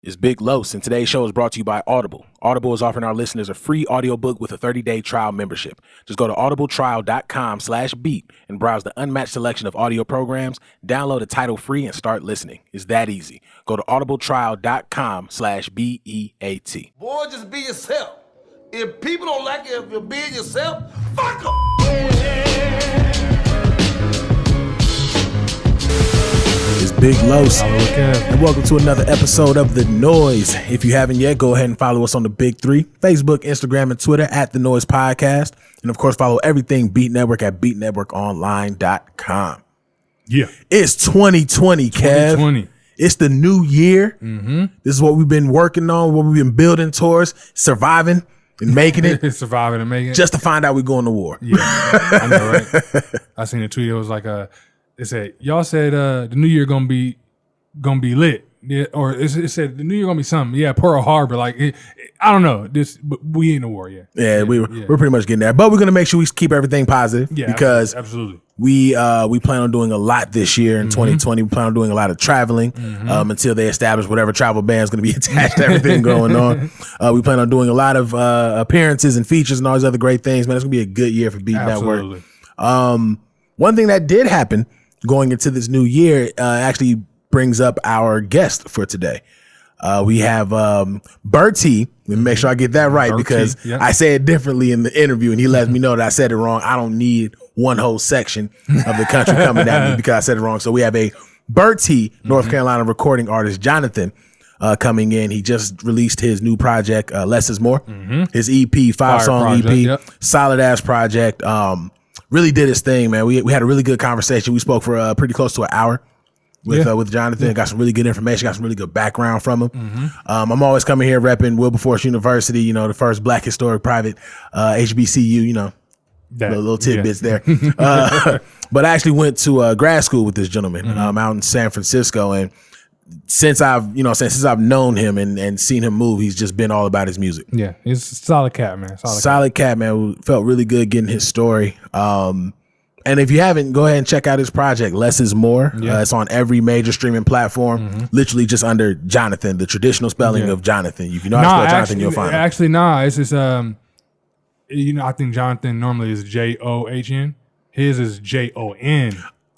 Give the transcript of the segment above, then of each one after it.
It's Big Los, and today's show is brought to you by Audible. Audible is offering our listeners a free audiobook with a 30-day trial membership. Just go to audibletrial.com/beat and browse the unmatched selection of audio programs, download a title free, and start listening. It's that easy. Go to audibletrial.com/BEAT. Boy, just be yourself. If people don't like it, if you're being yourself, fuck them. It's Big Los, and welcome to another episode of The Noize. If you haven't yet, go ahead and follow us on the Big Three: Facebook, Instagram, and Twitter at The Noize Podcast. And of course, follow everything Beat Network at beatnetworkonline.com. Yeah. It's 2020, Kev. 2020. It's the new year. Mm-hmm. This is what we've been working on, what we've been building towards, surviving and making it. Surviving and making it. Just to find out we're going to war. Yeah. I know, right? I seen a tweet. It was like, it said, y'all said the new year gonna be lit. Yeah, or it said the new year gonna be something. Yeah, Pearl Harbor. Like, I don't know. But we in the war yet. Yeah, we're pretty much getting there. But we're gonna make sure we keep everything positive. Yeah, because absolutely. We plan on doing a lot this year in 2020. We plan on doing a lot of traveling until they establish whatever travel ban is going to be attached to everything going on. We plan on doing a lot of appearances and features and all these other great things. Man, it's going to be a good year for Beat Network. One thing that did happen going into this new year actually brings up our guest for today. We have Berti. Let me make sure I get that right, because I say it differently in the interview and he lets me know that I said it wrong. I don't need one whole section of the country coming at me because I said it wrong. So we have a Berti, North Carolina recording artist, Jonathan, coming in. He just released his new project, Less Is More, his EP, 5-song EP, solid ass project. Really did his thing, man. We had a really good conversation. We spoke for pretty close to an hour with Jonathan. Got some really good information, got some really good background from him. I'm always coming here repping Wilberforce University, you know, the first Black historic private HBCU, you know, little tidbits there. But I actually went to grad school with this gentleman out in San Francisco, and since I've known him and seen him move, he's just been all about his music. Yeah, he's a solid cat, man. Solid cat, man. Felt really good getting his story. And if you haven't, go ahead and check out his project, Less Is More. It's on every major streaming platform, literally just under Jonathan, the traditional spelling of Jonathan. If you know how to spell Jonathan, you'll find it. Actually, it's just, you know, I think Jonathan normally is John. His is Jon.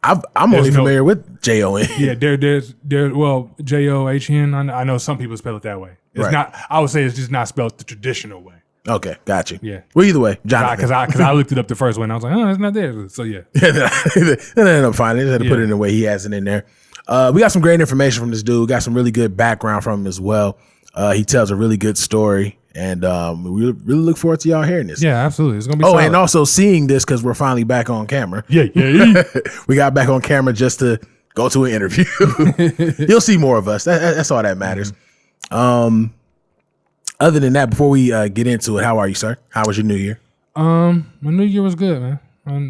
I'm only familiar with Jon. Yeah, there's well, John. I know some people spell it that way. It's not. I would say it's just not spelled the traditional way. Okay, got you. Yeah. Well, either way, Jonathan. Because I looked it up the first one. I was like, oh, it's not there. So yeah. And then I'm fine. They just had to put it in the way he has it in there. We got some great information from this dude. Got some really good background from him as well. He tells a really good story, and we really look forward to y'all hearing this. Yeah, absolutely. It's gonna be. Solid. And also seeing this because we're finally back on camera. Yeah. We got back on camera just to go to an interview. You'll see more of us. That's all that matters. Other than that, before we get into it, how are you, sir? How was your new year? My new year was good, man.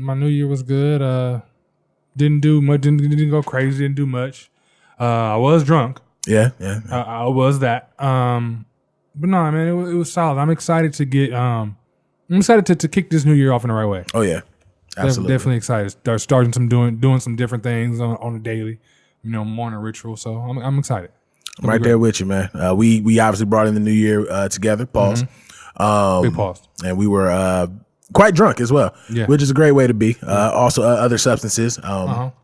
My new year was good. Didn't do much. Didn't go crazy. Didn't do much. I was drunk. Yeah. I was that. But no, man, it was solid. I'm excited to get. I'm excited to kick this new year off in the right way. Oh yeah, absolutely. Definitely excited. Start starting doing some different things on a daily, you know, morning ritual. So I'm excited. I'm right there with you, man. We obviously brought in the new year together. Pause. Big pause. And we were quite drunk as well, which is a great way to be. Also, other substances.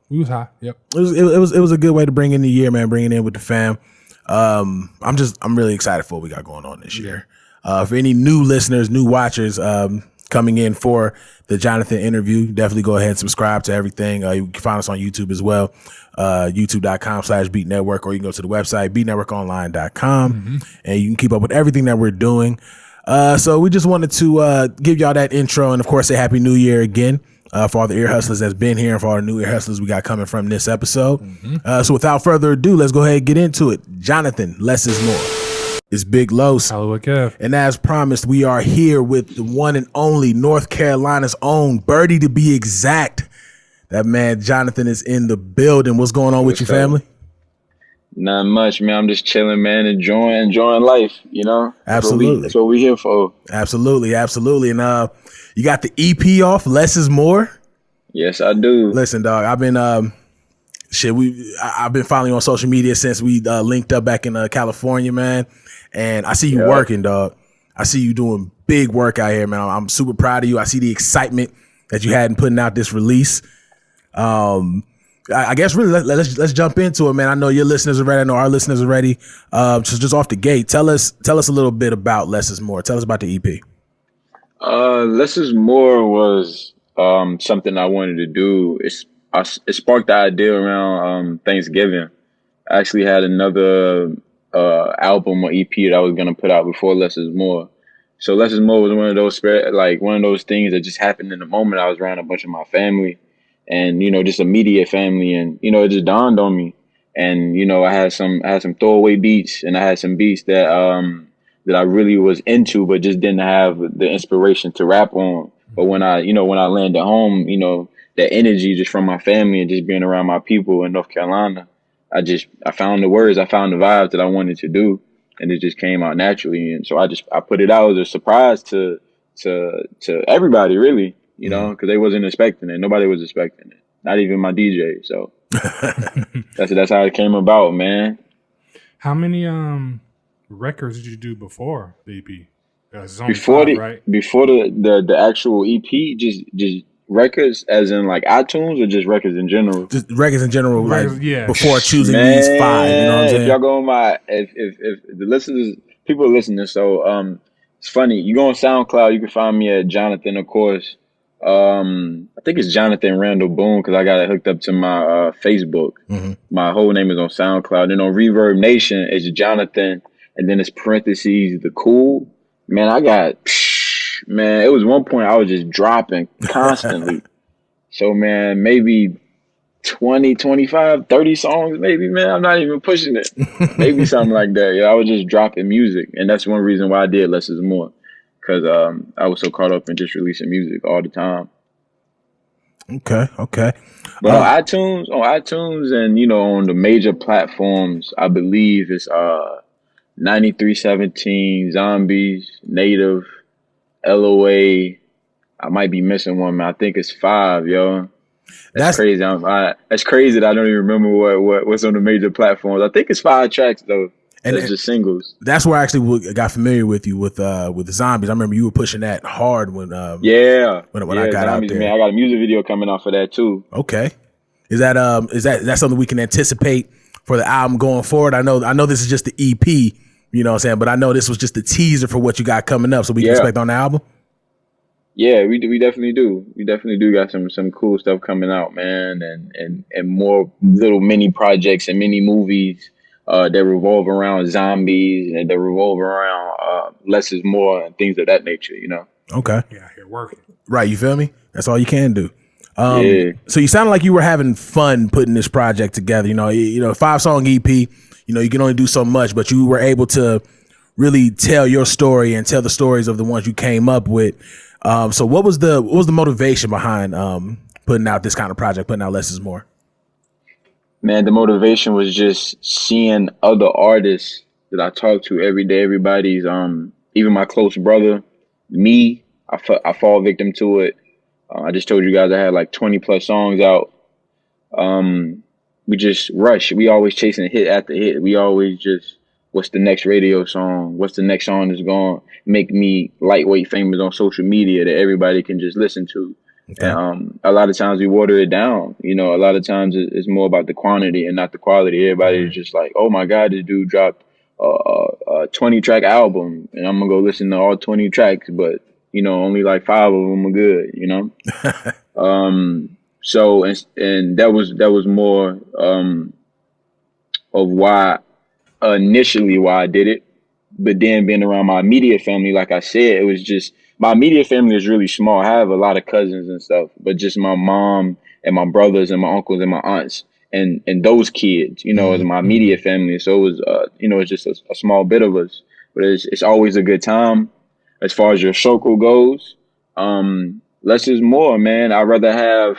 We was high. Yep. It was a good way to bring in the year, man. Bringing in with the fam. I'm really excited for what we got going on this year. For any new listeners, new watchers coming in for the Jonathan interview, definitely go ahead and subscribe to everything. You can find us on YouTube as well. YouTube.com/Beat Network, or you can go to the website, beatnetworkonline.com, and you can keep up with everything that we're doing. So we just wanted to give y'all that intro, and of course, say Happy New Year again for all the ear hustlers that's been here and for all the new ear hustlers we got coming from this episode. So without further ado, let's go ahead and get into it. Jonathan, Less Is More. It's Big Los. Hello, Kev. And as promised, we are here with the one and only North Carolina's own, Berti to be exact. That man Jonathan is in the building. What's going on with you, family? Not much, man. I'm just chilling, man. Enjoying life, you know? Absolutely. That's what we here for. Absolutely. And you got the EP off, Less Is More? Yes, I do. Listen, dog, I've been Shit, I've been following you on social media since we linked up back in California, man. And I see you working, dog. I see you doing big work out here, man. I'm super proud of you. I see the excitement that you had in putting out this release. I guess really let's jump into it, man. I know your listeners are ready. I know our listeners are ready. Just off the gate, tell us a little bit about Less Is More. Tell us about the EP. Less Is More was something I wanted to do. It sparked the idea around Thanksgiving. I actually had another album or EP that I was gonna put out before Less Is More. So Less Is More was one of those things that just happened in the moment. I was around a bunch of my family, and just immediate family, and it just dawned on me. And I had some throwaway beats, and I had some beats that I really was into, but just didn't have the inspiration to rap on. But when I landed home, that energy just from my family and just being around my people in North Carolina, I found the words, I found the vibes that I wanted to do, and it just came out naturally. And so I put it out as a surprise to everybody, really, because they wasn't expecting it. Nobody was expecting it, not even my DJ. So that's how it came about, man. How many records did you do before the EP? Before 5, right? Before the actual EP, just records as in like iTunes, or just records in general? Just records in general, before choosing Man, these 5. You know what I'm saying? If y'all go on if the listeners, people are listening, so it's funny. You go on SoundCloud, you can find me at Jonathan, of course. I think it's Jonathan Randall Boone, because I got it hooked up to my Facebook. Mm-hmm. My whole name is on SoundCloud. And on Reverb Nation, it's Jonathan, and then it's parentheses the cool. Man, it was one point I was just dropping constantly. So, man, maybe 20, 25, 30 songs, maybe, man. I'm not even pushing it. Maybe something like that. Yeah, I was just dropping music. And that's one reason why I did Less Is More, because I was so caught up in just releasing music all the time. Okay. But on iTunes and, on the major platforms, I believe it's 9317, Zombies, Native, LOA. I might be missing one, man. I think it's 5, yo. That's crazy. That's crazy that I don't even remember what's on the major platforms. I think it's 5 tracks though. And it's just singles. That's where I actually got familiar with you with the Zombies. I remember you were pushing that hard when I got Zombies, out there. Man, I got a music video coming out for that too. Okay. Is that something we can anticipate for the album going forward? I know this is just the EP, you know what I'm saying, but I know this was just a teaser for what you got coming up, so we can expect on the album. Yeah, we definitely do. We definitely do got some cool stuff coming out, man, and more little mini projects and mini movies that revolve around zombies and that revolve around Less Is More and things of that nature, Okay. Yeah, here working. Right, you feel me? That's all you can do. Yeah. So you sounded like you were having fun putting this project together. 5-song EP. You can only do so much, but you were able to really tell your story and tell the stories of the ones you came up with. So what was the motivation behind putting out this kind of project, putting out Less Is More? Man, the motivation was just seeing other artists that I talk to every day. Everybody's even my close brother, me. I fall victim to it. I just told you guys I had like 20 plus songs out. We just rush. We always chasing hit after hit. We always just, what's the next radio song? What's the next song that's going to make me lightweight famous on social media that everybody can just listen to? Okay. And a lot of times we water it down. A lot of times it's more about the quantity and not the quality. Everybody's just like, oh my God, this dude dropped a 20-track album, and I'm going to go listen to all 20 tracks, but only like 5 of them are good, So, and that was more of why I did it. But then being around my immediate family, like I said, it was just, my immediate family is really small. I have a lot of cousins and stuff, but just my mom and my brothers and my uncles and my aunts and those kids, is my immediate family. So it was, it's just a small bit of us, but it's always a good time. As far as your circle goes, less is more, man. I'd rather have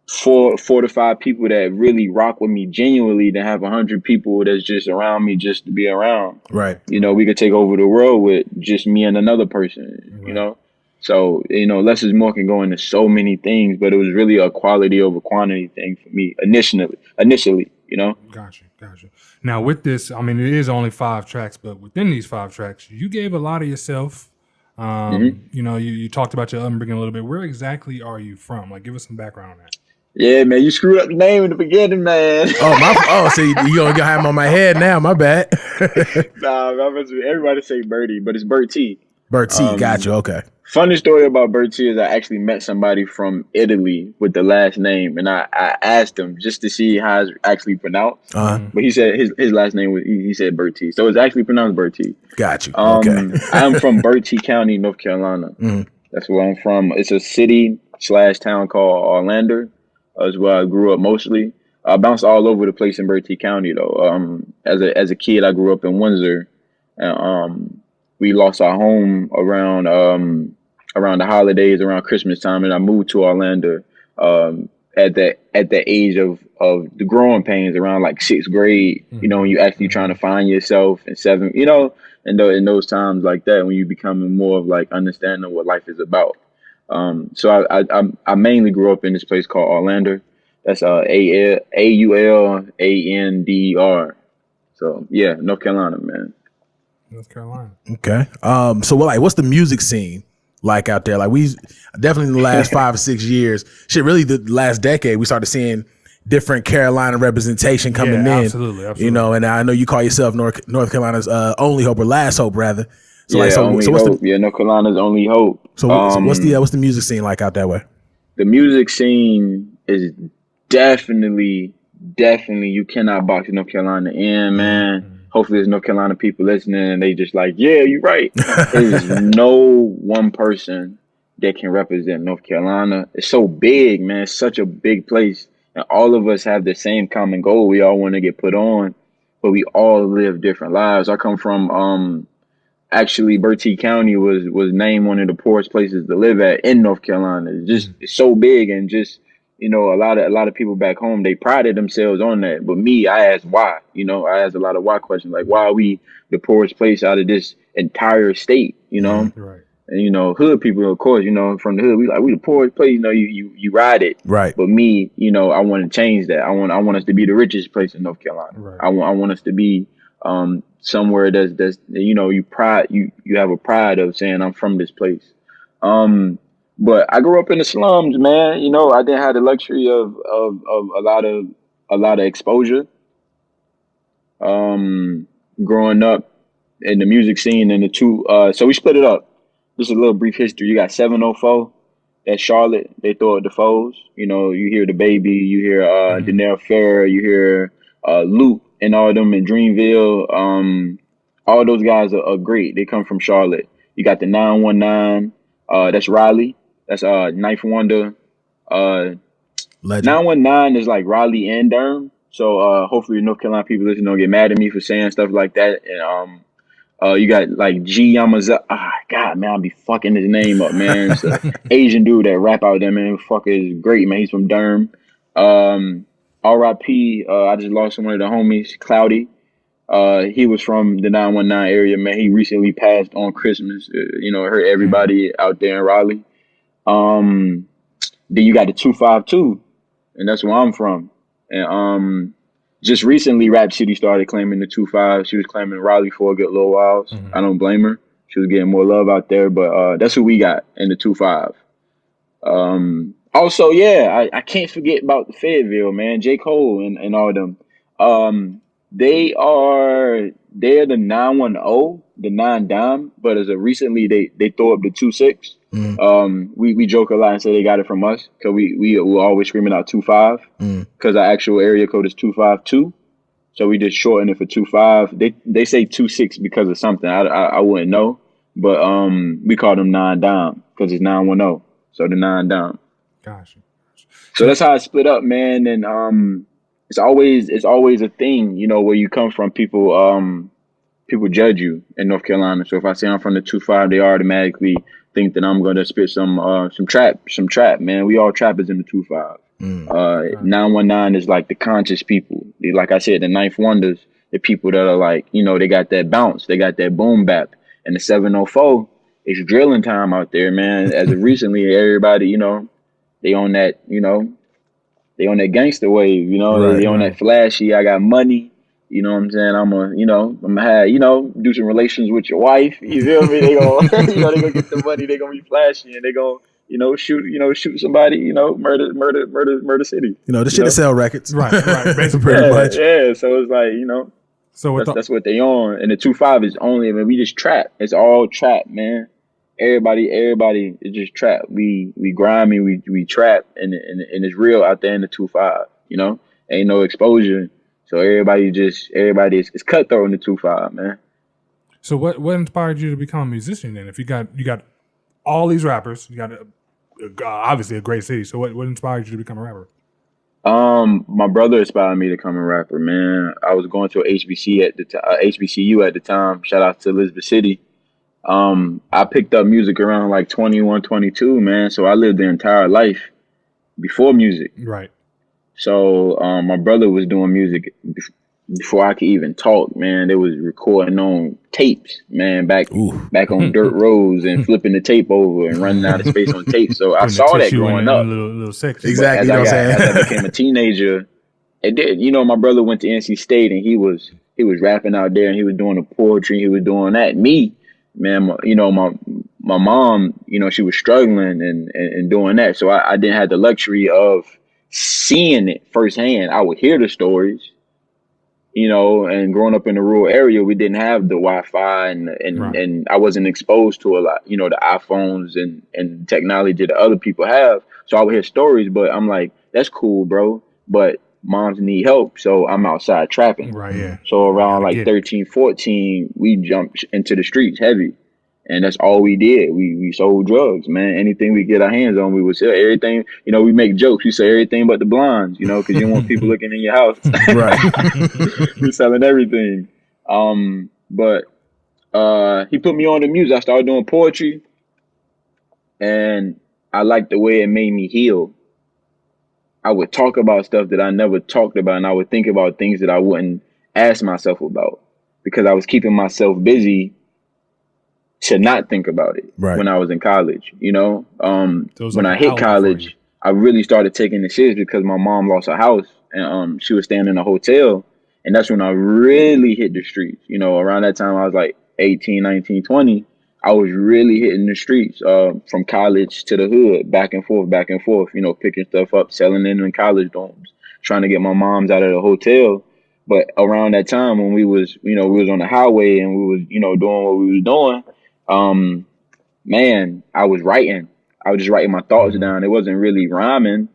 four to five people that really rock with me genuinely than have 100 people that's just around me just to be around. Right. We could take over the world with just me and another person, So, less is more can go into so many things, but it was really a quality over quantity thing for me initially. Gotcha. Now with this, I mean, it is only 5 tracks, but within these 5 tracks, you gave a lot of yourself. You talked about your upbringing a little bit. Where exactly are you from? Like, give us some background on that. Yeah, man, you screwed up the name in the beginning, man. So you gonna have him on my head now? My bad. Nah, everybody say Berti, but it's Berti. Berti, gotcha. Okay. Funny story about Berti is I actually met somebody from Italy with the last name, and I asked him just to see how it's actually pronounced. But he said his last name was he said Berti, so it's actually pronounced Berti. Gotcha. Okay. I'm from Berti County, North Carolina. That's where I'm from. It's a city/town called Orlando. Is where I grew up mostly. I bounced all over the place in Berti County though. As a kid, I grew up in Windsor, and we lost our home around the holidays, around Christmas time, and I moved to Orlando at the age of the growing pains, around like 6th grade. When you actually trying to find yourself in 7th, in those times like that, when you becoming more of like understanding what life is about. So I mainly grew up in this place called Orlando. That's AULANDER. So yeah, North Carolina, man. North Carolina. Okay. So what's the music scene like out there? Like, we definitely in the last 5 or 6 years, really the last decade, we started seeing different Carolina representation coming in. Absolutely. And I know you call yourself North Carolina's only hope, or last hope rather. So North Carolina's only hope. So what's the music scene like out that way? The music scene is definitely you cannot box North Carolina in, man. Hopefully there's North Carolina people listening and they just like, yeah, you're right. There's no one person that can represent North Carolina. It's so big, man. It's such a big place. And all of us have the same common goal. We all want to get put on, but we all live different lives. I come from actually Berti County was named one of the poorest places to live at in North Carolina. It's so big, and just a lot of people back home, they prided themselves on that. But me, I asked why. I asked a lot of why questions, like why are we the poorest place out of this entire state? Right. And hood people, of course, from the hood, we the poorest place. You ride it, right? But me, I want to change that. I want us to be the richest place in North Carolina. Right. I want us to be somewhere that's you have a pride of saying I'm from this place. But I grew up in the slums, man. I didn't have the luxury of a lot of exposure. Growing up in the music scene, and the two, so we split it up. Just a little brief history. You got 704. That's Charlotte. They throw it the foes. You hear the baby. You hear Daenerys Farrer. You hear Luke and all of them in Dreamville. All those guys are great. They come from Charlotte. You got the 919. That's Raleigh. That's Knife Wonder. 919 is like Raleigh and Durham. So hopefully North Carolina people listening don't get mad at me for saying stuff like that. And you got like G Yamaza. God, man, I'll be fucking his name up, man. It's an Asian dude that rap out there, man. Fucker is great, man. He's from Durham. R.I.P. I just lost one of the homies, Cloudy. He was from the 919 area, man. He recently passed on Christmas. Hurt everybody out there in Raleigh. Then you got the 252, and that's where I'm from. And just recently, Rap City started claiming the 25. She was claiming Raleigh for a good little while. I don't blame her. She was getting more love out there, but that's who we got in the 25. Also, I can't forget about the Fayetteville, man. J. Cole and all of them. They're the 910, the 9 dime, but as of recently they throw up the 26. We joke a lot and say they got it from us because we were always screaming out 25 because our actual area code is 252. So we just shorten it for 25. They say 26 because of something. I wouldn't know, but we call them 9 dime because it's 910. So the 9 dime. Gotcha. So that's how I split up, man. And it's always a thing, where you come from. People judge you in North Carolina. So if I say I'm from the 25, they automatically think that I'm gonna spit some trap, man. We all trappers in the 25. 919 is like the conscious people. Like I said, the Ninth Wonders, the people that are like, they got that bounce, they got that boom bap. And the 704 it's drilling time out there, man. As of recently, everybody, they on that, they on that gangster wave, they on that flashy. I got money. You know what I'm saying? I'm gonna have, do some relations with your wife. You feel me? They gonna, they gonna get the money. They gonna be flashy, and they gonna, shoot somebody. Murder city. The shit to sell records. Right. Basically, pretty much. Yeah. So it's like, So that's what they on. And the 2-5 is only, we just trap. It's all trap, man. Everybody is just trap. We grimy, we trap, and it's real out there in the 2-5. Ain't no exposure. So everybody is cutthroat in the 2-5, man. So what inspired you to become a musician then? If you got all these rappers, you got obviously a great city. So what inspired you to become a rapper? My brother inspired me to become a rapper, man. I was going to a HBCU at the time. Shout out to Elizabeth City. I picked up music around like 21, 22, man. So I lived the entire life before music. Right. So my brother was doing music before I could even talk, man. They was recording on tapes, man, back on dirt roads and flipping the tape over and running out of space on tape. So I saw that growing up. Little sex. Exactly. As I became a teenager, it did. My brother went to NC State and he was rapping out there and he was doing the poetry. He was doing that. Me, man, my mom, she was struggling and doing that. So I didn't have the luxury of seeing it firsthand. I would hear the stories, and growing up in the rural area, we didn't have the Wi-Fi and I wasn't exposed to a lot, the iPhones and technology that other people have. So I would hear stories, but I'm like, that's cool, bro. But moms need help. So I'm outside trapping. Right, yeah. So around like 13, 14, we jumped into the streets heavy. And that's all we did. We sold drugs, man. Anything we get our hands on, we would sell. Everything, we make jokes. We say everything but the blinds, because you don't want people looking in your house. Right. We selling everything. But he put me on the music. I started doing poetry. And I liked the way it made me heal. I would talk about stuff that I never talked about. And I would think about things that I wouldn't ask myself about. Because I was keeping myself busy to not think about it when I was in college, when I hit college, I really started taking it serious because my mom lost her house and she was staying in a hotel. And that's when I really hit the streets. Around that time, I was like 18, 19, 20. I was really hitting the streets from college to the hood, back and forth, picking stuff up, selling it in college dorms, trying to get my moms out of the hotel. But around that time when we was on the highway and we was, doing what we was doing, man, I was writing. I was just writing my thoughts down. It wasn't really rhyming,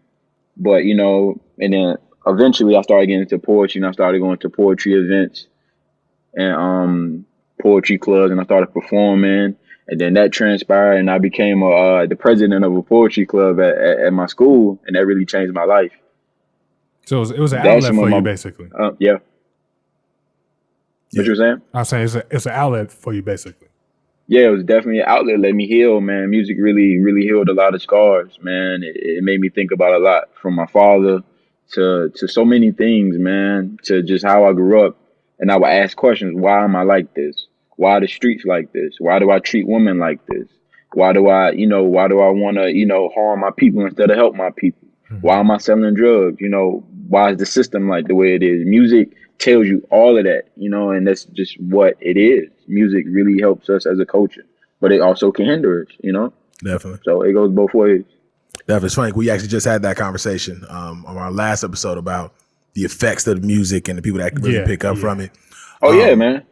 but and then eventually I started getting into poetry and I started going to poetry events and poetry clubs and I started performing, and then that transpired and I became the president of a poetry club at my school, and that really changed my life. So it was an outlet for you, basically. Yeah. What you were saying? I was saying it's an outlet for you, basically. Yeah, it was definitely an outlet. Let me heal, man. Music really, really healed a lot of scars, man. It made me think about a lot, from my father to so many things, man, to just how I grew up. And I would ask questions. Why am I like this? Why are the streets like this? Why do I treat women like this? Why do I want to, harm my people instead of help my people? Mm-hmm. Why am I selling drugs? Why is the system like the way it is? Music tells you all of that, and that's just what it is. Music really helps us as a culture, but it also can hinder us, Definitely. So it goes both ways. Definitely. It's funny. We actually just had that conversation on our last episode about the effects of the music and the people that really pick up from it. Oh, yeah, man.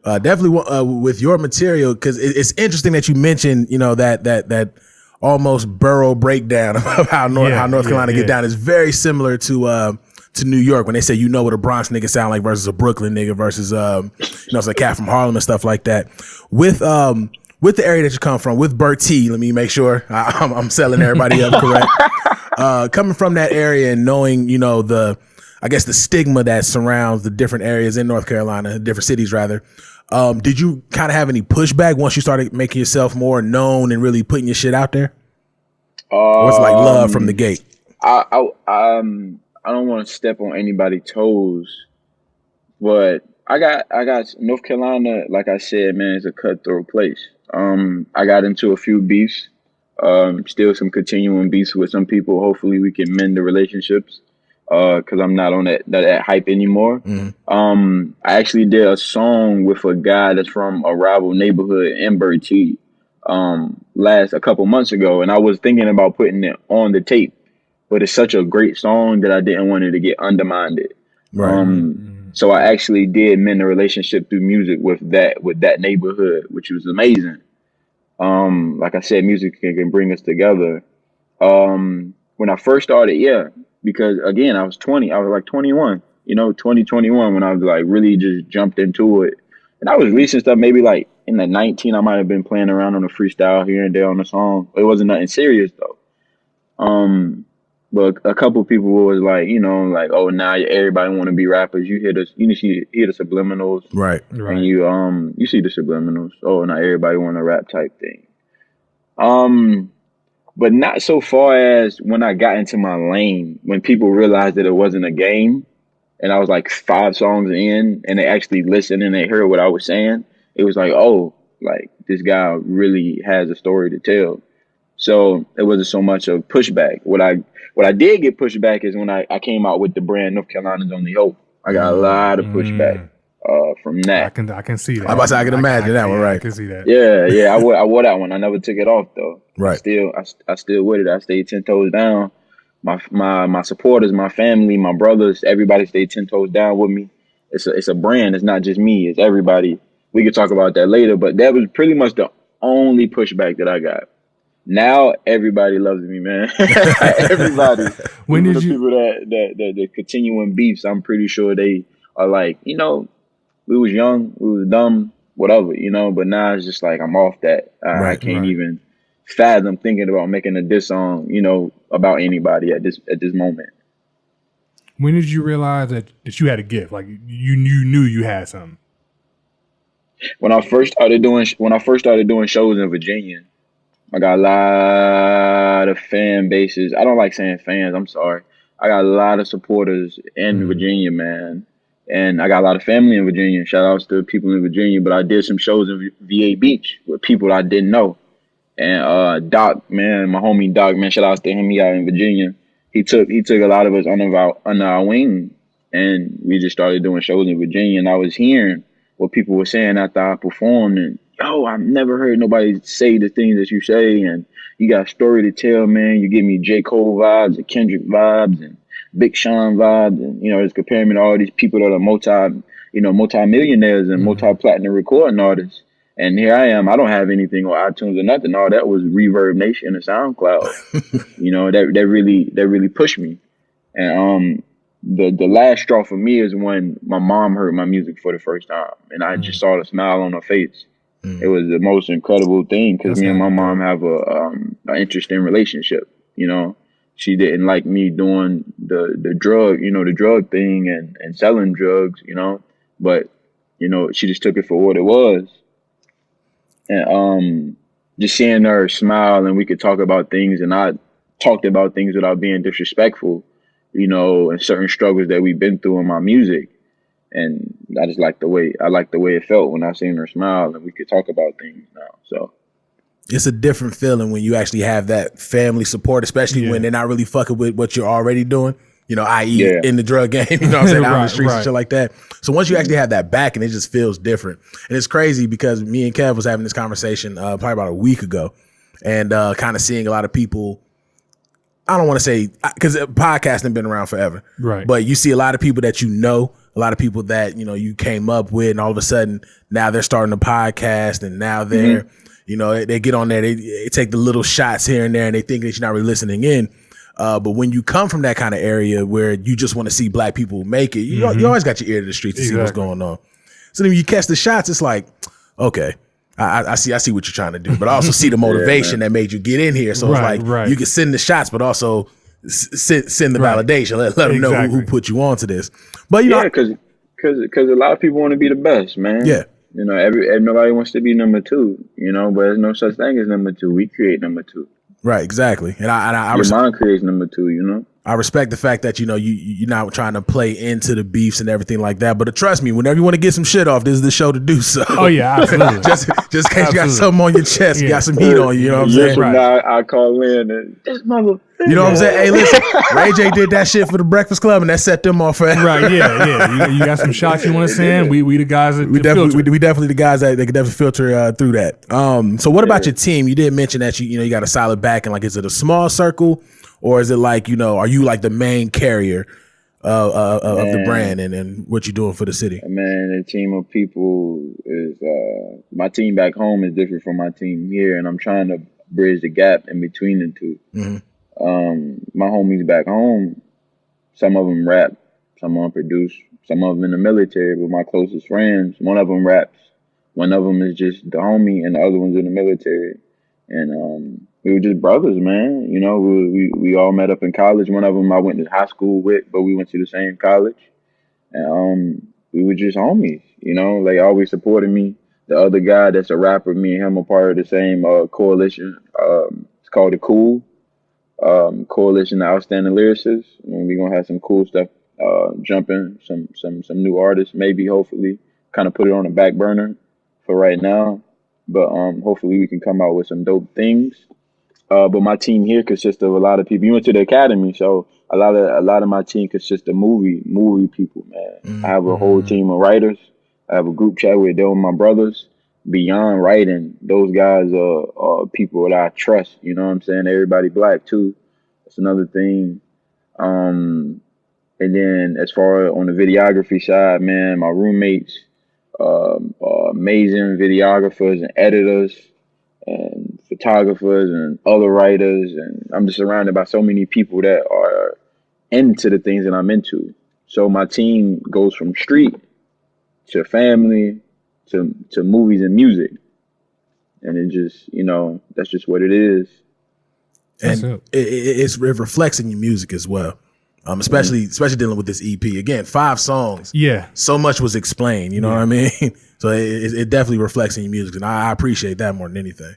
Definitely with your material, because it's interesting that you mentioned, that almost borough breakdown of how North Carolina get down is very similar to New York, when they say what a Bronx nigga sound like versus a Brooklyn nigga versus it's a cat from Harlem and stuff like that. With the area that you come from, with Berti, let me make sure I'm selling everybody up correct. Coming from that area and knowing the stigma that surrounds the different areas in North Carolina, different cities rather. Did you kind of have any pushback once you started making yourself more known and really putting your shit out there? Or was it like love from the gate? I don't want to step on anybody's toes, but I got North Carolina, like I said, man, it's a cutthroat place. I got into a few beefs, still some continuing beefs with some people. Hopefully we can mend the relationships. Cause I'm not on that hype anymore. I actually did a song with a guy that's from a rival neighborhood in Berti, a couple months ago. And I was thinking about putting it on the tape, but it's such a great song that I didn't want it to get undermined. Right. So I actually did mend a relationship through music with that neighborhood, which was amazing. Like I said, music can bring us together. When I first started, yeah, because again, I was like 21, 2021 when I was like really just jumped into it. And I was releasing stuff maybe like in the 19, I might have been playing around on a freestyle here and there on the song. It wasn't nothing serious though. But a couple people was like, like, oh, now everybody want to be rappers. You hear the subliminals, Right. and you see the subliminals. Oh, now everybody want to rap type thing. But not so far as when I got into my lane, when people realized that it wasn't a game, and I was like 5 songs in, and they actually listened and they heard what I was saying. It was like, oh, like this guy really has a story to tell. So it wasn't so much of pushback. What I did get pushback is when I came out with the brand North Carolina's Only Hope. I got a lot of pushback from that. I can see that. I can imagine that one, right? I can see that. Yeah. I wore that one. I never took it off though. Right. I still with it. I stayed 10 toes down. My supporters, my family, my brothers, everybody stayed 10 toes down with me. It's a brand. It's not just me. It's everybody. We could talk about that later, but that was pretty much the only pushback that I got. Now everybody loves me, man. Everybody. When did the people that continuing beefs, I'm pretty sure they are like, we was young, we was dumb, whatever, But now it's just like I'm off that. I can't even fathom thinking about making a diss song, about anybody at this moment. When did you realize that you had a gift? Like you knew you had something. When I first started doing shows in Virginia. I got a lot of fan bases. I don't like saying fans. I'm sorry. I got a lot of supporters in Virginia, man. And I got a lot of family in Virginia. Shout outs to people in Virginia. But I did some shows in VA Beach with people I didn't know. And Doc, man, my homie Doc, man, shout outs to him. He out in Virginia. He took a lot of us under our wing. And we just started doing shows in Virginia. And I was hearing what people were saying after I performed. And I've never heard nobody say the things that you say, and you got a story to tell, man. You give me J. Cole vibes and Kendrick vibes and Big Sean vibes, and just comparing me to all these people that are multi-millionaires and multi-platinum recording artists. And here I am. I don't have anything on iTunes or nothing. All that was Reverb Nation and SoundCloud. That really pushed me. And the last straw for me is when my mom heard my music for the first time, and I just saw the smile on her face. It was the most incredible thing because me and my mom have an interesting relationship. She didn't like me doing the drug thing and selling drugs. But she just took it for what it was. And just seeing her smile and we could talk about things, and I talked about things without being disrespectful. And certain struggles that we've been through in my music. And I just like the way it felt when I seen her smile and we could talk about things now. So it's a different feeling when you actually have that family support, especially when they're not really fucking with what you're already doing, i.e. in the drug game, what I'm saying, out in the streets and shit like that. So once you actually have that back, and it just feels different. And it's crazy because me and Kev was having this conversation probably about a week ago, and kind of seeing a lot of people. I don't want to say, because podcasting been around forever, right? But you see a lot of people that a lot of people that you came up with, and all of a sudden now they're starting a podcast, and now they're they get on there, they take the little shots here and there, and they think that you're not really listening in. But when you come from that kind of area where you just want to see black people make it, you always got your ear to the streets to see what's going on. So then when you catch the shots, it's like, okay. I see what you're trying to do, but I also see the motivation that made you get in here. So it's like you can send the shots, but also send the validation. Let them know who put you on to this. But because a lot of people want to be the best, man. Yeah, nobody wants to be number 2. But there's no such thing as number 2. We create number 2. Right, exactly. And I Your mind creates number two, you know? I respect the fact that, you know, you're not trying to play into the beefs and everything like that. But trust me, whenever you want to get some shit off, this is the show to do so. Oh yeah, absolutely. just in case you got something on your chest, you got some heat on you, you know what I'm Years saying? from now, I call in and this mother. You know what I'm saying? Hey, listen, Ray J did that shit for the Breakfast Club, and that set them off forever. Right, yeah. You got some shots you want to send? We the guys that We definitely the guys that they can definitely filter through that. So what about your team? You did mention that you got a solid back, and like, is it a small circle, or is it like, you know, are you like the main carrier of the brand and what you're doing for the city? Man, a team of people is my team back home is different from my team here, and I'm trying to bridge the gap in between the two. Mm-hmm. My homies back home, some of them rap, some of them produce, some of them in the military. But my closest friends, one of them raps, one of them is just the homie, and the other one's in the military. And we were just brothers, man. You know, we all met up in college. One of them I went to high school with, but we went to the same college. And we were just homies, you know. They always supported me. The other guy that's a rapper, me and him are part of the same coalition. It's called the Cool Coalition of Outstanding Lyricists. And we're gonna have some cool stuff jumping, some new artists, maybe, hopefully, kind of put it on the back burner for right now. But hopefully we can come out with some dope things. But my team here consists of a lot of people. You went to the academy, so a lot of my team consists of movie people, man. Mm-hmm. I have a whole team of writers. I have a group chat with them, my brothers. Beyond writing, those guys are people that I trust. You know what I'm saying? Everybody black too. That's another thing. And then as far as on the videography side, man, my roommates, amazing videographers and editors and photographers and other writers, and I'm just surrounded by so many people that are into the things that I'm into. So my team goes from street to family to movies and music, and it just, you know, that's just what it is. And it reflects in your music as well. Especially dealing with this EP. Again, 5 songs. Yeah. So much was explained, you know what I mean? So it definitely reflects in your music, and I appreciate that more than anything.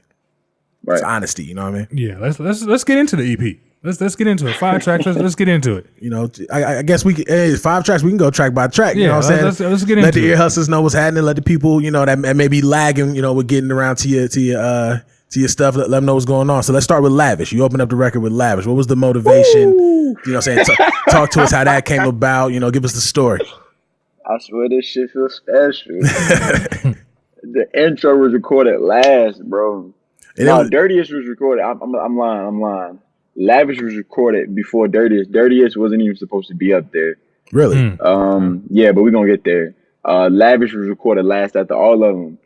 Right. It's honesty, you know what I mean? Yeah, let's get into the EP. Let's get into it. 5 tracks, let's get into it. You know, I guess we can, 5 tracks, we can go track by track, you know what I'm saying? Let's get into it. Let the ear hustlers know what's happening, let the people, you know, that may be lagging, you know, with getting around to your stuff, let them know what's going on. So let's start with Lavish. You opened up the record with Lavish. What was the motivation? You know what I'm saying? Talk to us how that came about. You know, give us the story. I swear this shit feels special. The intro was recorded last, bro. Dirtiest was recorded. I'm lying. Lavish was recorded before Dirtiest. Dirtiest wasn't even supposed to be up there. Really? Yeah, but we're going to get there. Lavish was recorded last after all of them.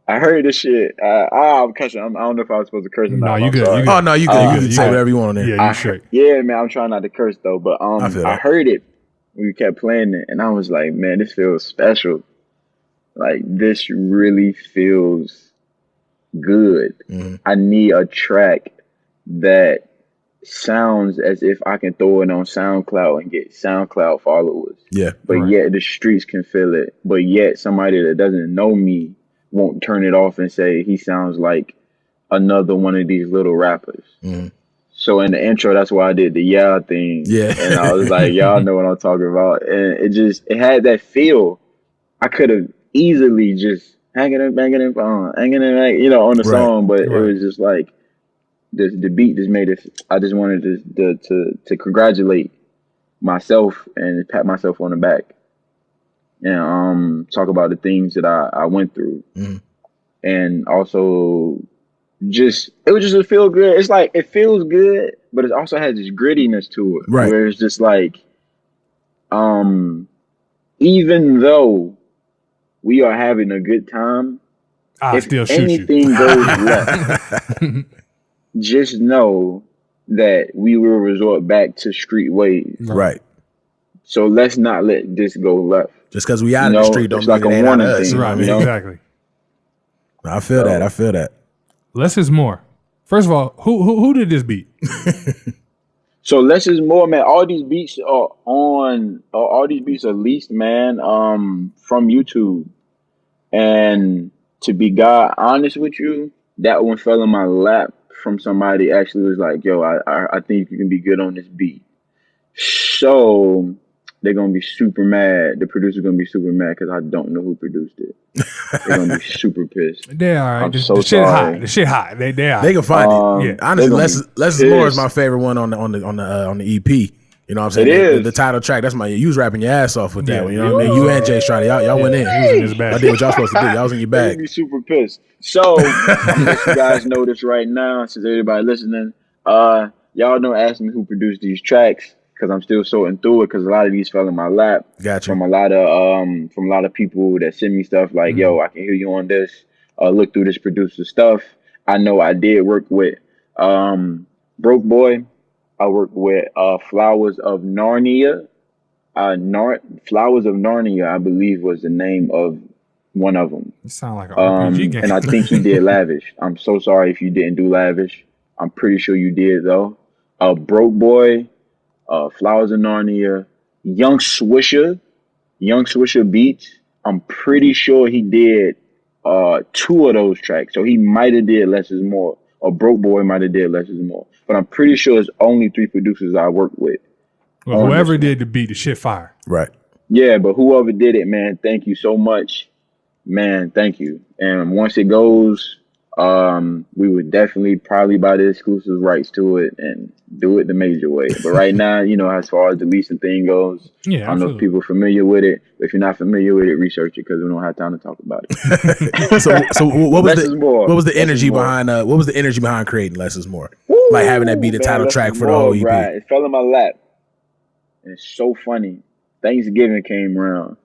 I heard this shit. I'm cussing. I don't know if I was supposed to curse or not. No, you good. Oh, no, you good. You can say whatever you want on there. Yeah, you straight. Yeah, man, I'm trying not to curse, though. But I heard it when you kept playing it, and I was like, man, this feels special. Like, this really feels good. Mm-hmm. I need a track that sounds as if I can throw it on SoundCloud and get SoundCloud followers. Yeah. But yet the streets can feel it. But yet somebody that doesn't know me won't turn it off and say he sounds like another one of these little rappers. Mm-hmm. So in the intro, that's why I did the thing. Yeah. And I was like, y'all know what I'm talking about. And it had that feel. I could have easily just hanging it, you know, on the song, but it was just like the beat just made it. I just wanted to congratulate myself and pat myself on the back. And talk about the things that I went through. Mm-hmm. And also it was just a feel good. It's like, it feels good, but it also has this grittiness to it. Right. Where it's just like, even though we are having a good time, if anything goes left, just know that we will resort back to street ways. Right. So let's not let this go left. Just because we out in the street don't mean it ain't out of us. Right, you know? Exactly. I feel that. Less is more. First of all, who did this beat? So Less is More, man. All these beats are leased, man, from YouTube. And to be God honest with you, that one fell in my lap from somebody actually was like, yo, I think you can be good on this beat. So they're gonna be super mad. The producer's gonna be super mad because I don't know who produced it. They're gonna be super pissed. They all right. I'm The so shit sorry. hot. The shit hot. They all They can find it. Yeah. Honestly, Less is More is pissed. my favorite one on the EP. You know what I'm saying? It is. The title track. That's you was rapping your ass off with that Yeah. one. You know what I mean? You and Jay Strada, y'all went in. He was in his bag. Y'all did what y'all supposed to do. Y'all was in your They're bag. gonna be super pissed. So I'm gonna let you guys know this right now, since everybody listening. Y'all don't ask me who produced these tracks because I'm still sorting through it because a lot of these fell in my lap. Gotcha. From a lot of people that send me stuff like, yo, I can hear you on this. Look through this producer stuff. I know I did work with Broke Boy. I worked with Flowers of Narnia. Flowers of Narnia, I believe, was the name of one of them. You sound like an RPG game. And I think he did Lavish. I'm so sorry if you didn't do Lavish. I'm pretty sure you did though. Broke Boy, Flowers of Narnia, Young Swisher Beats. I'm pretty sure he did 2 of those tracks. So he might have did Less Is More, or Broke Boy might have did Less Is More. But I'm pretty sure it's only 3 producers I worked with. Well, whoever did the beat, the shit fire. Right. Yeah, but whoever did it, man, thank you so much. Man, thank you. And once it goes, we would definitely probably buy the exclusive rights to it and do it the major way. But right now, you know, as far as the leasing thing goes, Yeah, I don't know if people are familiar with it. But if you're not familiar with it, research it because we don't have time to talk about it. So what was Less is more. what was the Less is energy more. behind creating Less Is More? Woo, Like having that be the man, title Less track Is for the More, whole EP. right. It fell in my lap. And it's so funny. Thanksgiving came around.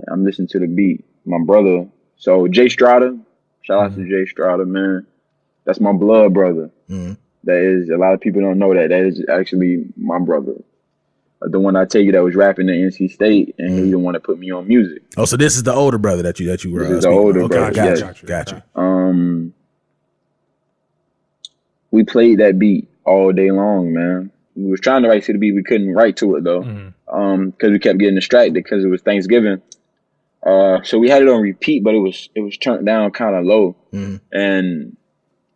I'm listening to the beat. My brother, so Jay Strada, shout out to Jay Strada, man. That's my blood brother. Mhm. That is, a lot of people don't know that. That is actually my brother. The one I tell you that was rapping at NC State, and he the one that put me on music. Oh, so this is the older brother that you were This is the speaking older about. brother, Okay, yes. got you. We played that beat all day long, man. We was trying to write to the beat, we couldn't write to it though, because we kept getting distracted because it was Thanksgiving. So we had it on repeat, but it was turned down kind of low. And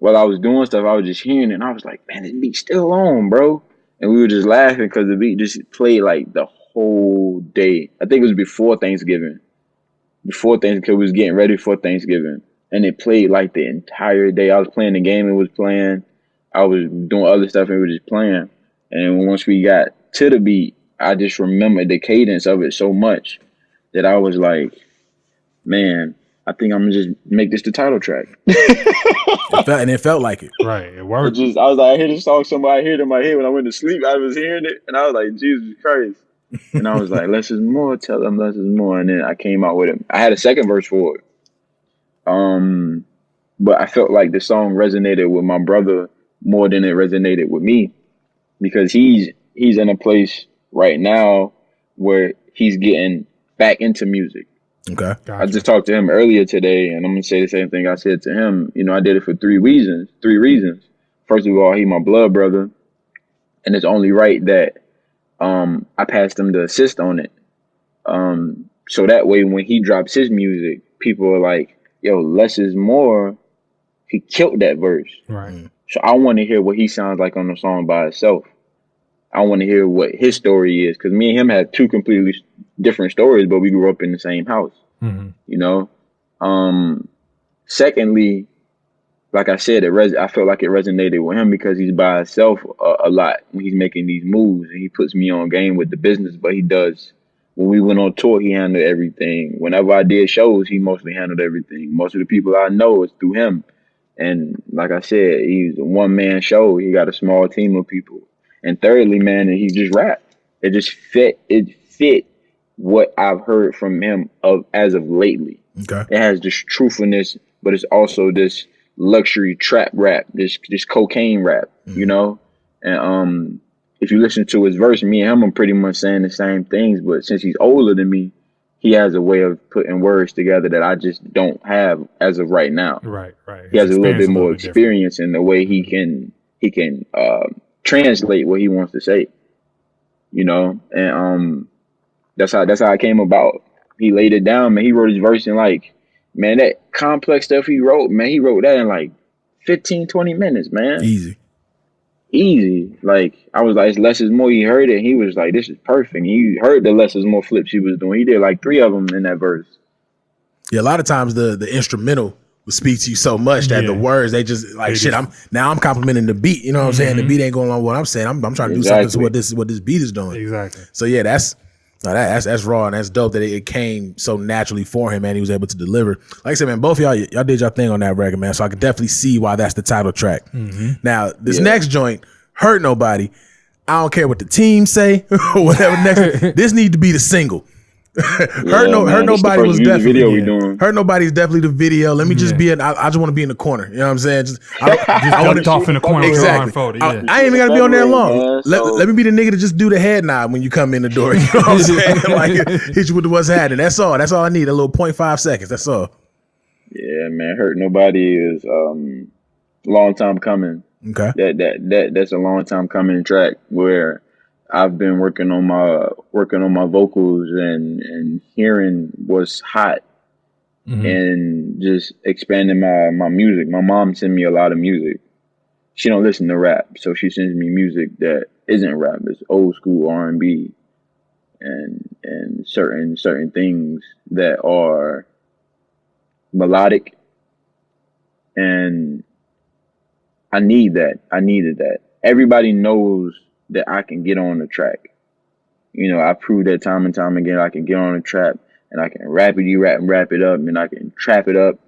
while I was doing stuff, I was just hearing it, and I was like, man, this beat's still on, bro. And we were just laughing because the beat just played like the whole day. I think it was before Thanksgiving. Because we was getting ready for Thanksgiving. And it played like the entire day. I was playing the game, it was playing. I was doing other stuff, and it was just playing. And once we got to the beat, I just remembered the cadence of it so much that I was like, man, I think I'm gonna just make this the title track. It felt like it. Right. It worked. I was like, I hear this song, somebody heard it in my head when I went to sleep. I was hearing it, and I was like, Jesus Christ. And I was like, less is more, tell them less is more. And then I came out with it. I had a second verse for it. But I felt like the song resonated with my brother more than it resonated with me, because he's in a place right now where he's getting back into music. Okay. Gotcha. I just talked to him earlier today, and I'm gonna say the same thing I said to him. You know, I did it for 3 reasons. 3 reasons. First of all, he my blood brother, and it's only right that I passed him to assist on it. So that way, when he drops his music, people are like, "Yo, less is more." He killed that verse. Right. So I want to hear what he sounds like on the song by itself. I want to hear what his story is, because me and him had 2 completely different stories, but we grew up in the same house. You know. Secondly, like I said, I felt like it resonated with him because he's by himself a lot when he's making these moves, and he puts me on game with the business. But he does. When we went on tour, he handled everything. Whenever I did shows, he mostly handled everything. Most of the people I know is through him. And like I said, he's a one-man show. He got a small team of people. And thirdly, man, he just rapped. It just fit. It fit what I've heard from him as of lately. Okay. It has this truthfulness, but it's also this luxury trap rap, this cocaine rap, you know? And if you listen to his verse, me and him are pretty much saying the same things, but since he's older than me, he has a way of putting words together that I just don't have as of right now. Right. He has a little bit more experience in the way he can translate what he wants to say, you know? And that's how it came about. He laid it down, man. He wrote his verse in like, man, that complex stuff he wrote, man, he wrote that in like 15, 20 minutes, man. Easy. Like, I was like, it's less is more. He heard it. He was like, this is perfect. He heard the less is more flips he was doing. He did like 3 of them in that verse. Yeah, a lot of times the instrumental will speak to you so much that the words, they just like, shit, I'm complimenting the beat. You know what I'm saying? The beat ain't going on what I'm saying. I'm trying to do something to what this beat is doing. Exactly. So yeah, that's raw, and that's dope that it came so naturally for him, man. He was able to deliver. Like I said, man, both of y'all did y'all thing on that record, man. So I could definitely see why that's the title track. Now, this next joint, Hurt Nobody, I don't care what the team say or whatever next. This need to be the single. Hurt Nobody was definitely Hurt Nobody's definitely the video. Let me just be I just want to be in the corner. You know what I'm saying? I want to off in the corner. Exactly. I ain't even got to be on there long. Let me be the nigga to just do the head nod when you come in the door. You know what I'm saying? Like, hit you with what's happening. That's all. That's all I need. A little 0.5 seconds. That's all. Yeah, man. Hurt Nobody is long time coming. Okay. That's a long time coming track where I've been working on my vocals and hearing what's hot and just expanding my music. My mom sends me a lot of music. She don't listen to rap, so she sends me music that isn't rap. It's old school R&B and certain things that are melodic, and I need that. I needed that. Everybody knows that I can get on the track. You know, I proved that time and time again. I can get on the track and I can wrap it up, and I can trap it up,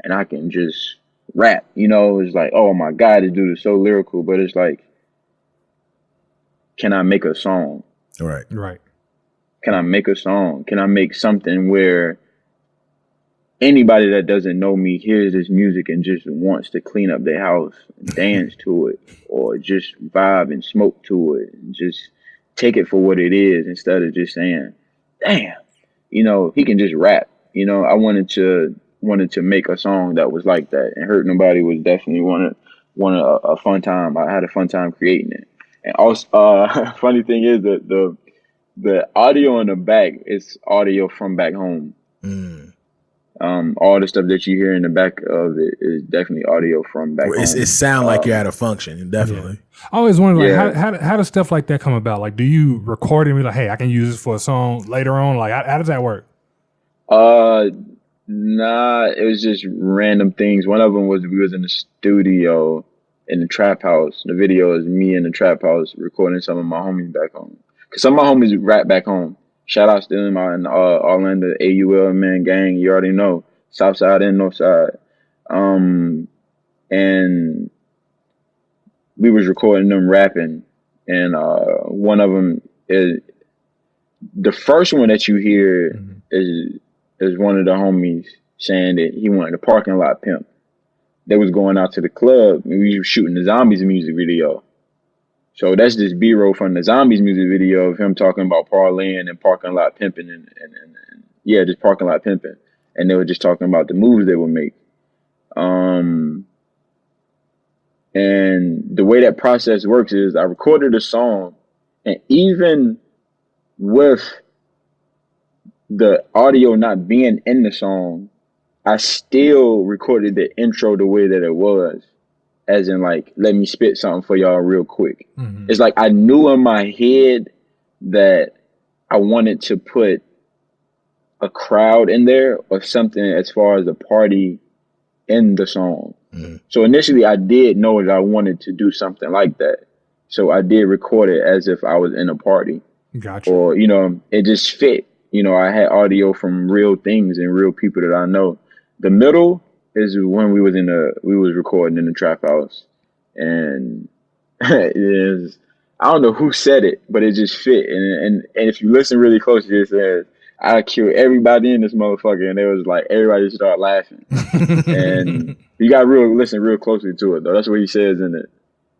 and I can just rap. You know, it's like, oh my God, this dude is so lyrical, but it's like, can I make a song? Right. Can I make a song? Can I make something where anybody that doesn't know me hears this music and just wants to clean up their house and dance to it, or just vibe and smoke to it, and just take it for what it is instead of just saying, damn, you know, he can just rap. You know, I wanted to make a song that was like that, and Hurt Nobody was definitely one of a fun time. I had a fun time creating it. And also, funny thing is that the audio in the back is audio from back home. All the stuff that you hear in the back of it is definitely audio from back home. It sounds like you're at a function, definitely. Yeah. I always wonder, like, how does stuff like that come about? Like, do you record it and be like, hey, I can use this for a song later on? Like, how does that work? Nah, it was just random things. One of them was we was in the studio in the trap house. The video is me in the trap house recording some of my homies back home. Cause some of my homies rap back home. Shout out to them in Orlando, AUL, man, gang. You already know. South side and north side. And we was recording them rapping. And one of them is, the first one that you hear is one of the homies saying that he wanted a parking lot pimp. They was going out to the club and we was shooting the Zombies music video. So that's just B-roll from the Zombies music video of him talking about parlaying and parking lot pimping and just parking lot pimping. And they were just talking about the moves they would make. And the way that process works is I recorded a song, and even with the audio not being in the song, I still recorded the intro the way that it was. As in, like, let me spit something for y'all real quick. It's like I knew in my head that I wanted to put a crowd in there or something as far as a party in the song. So initially I did know that I wanted to do something like that. So I did record it as if I was in a party. Gotcha. Or, you know, it just fit. You know, I had audio from real things and real people that I know. The middle is when we was recording in the trap house, and it is, I don't know who said it, but it just fit. And if you listen really closely, it says, I killed everybody in this motherfucker, and it was like everybody just started laughing. And you got listen real closely to it though. That's what he says in it.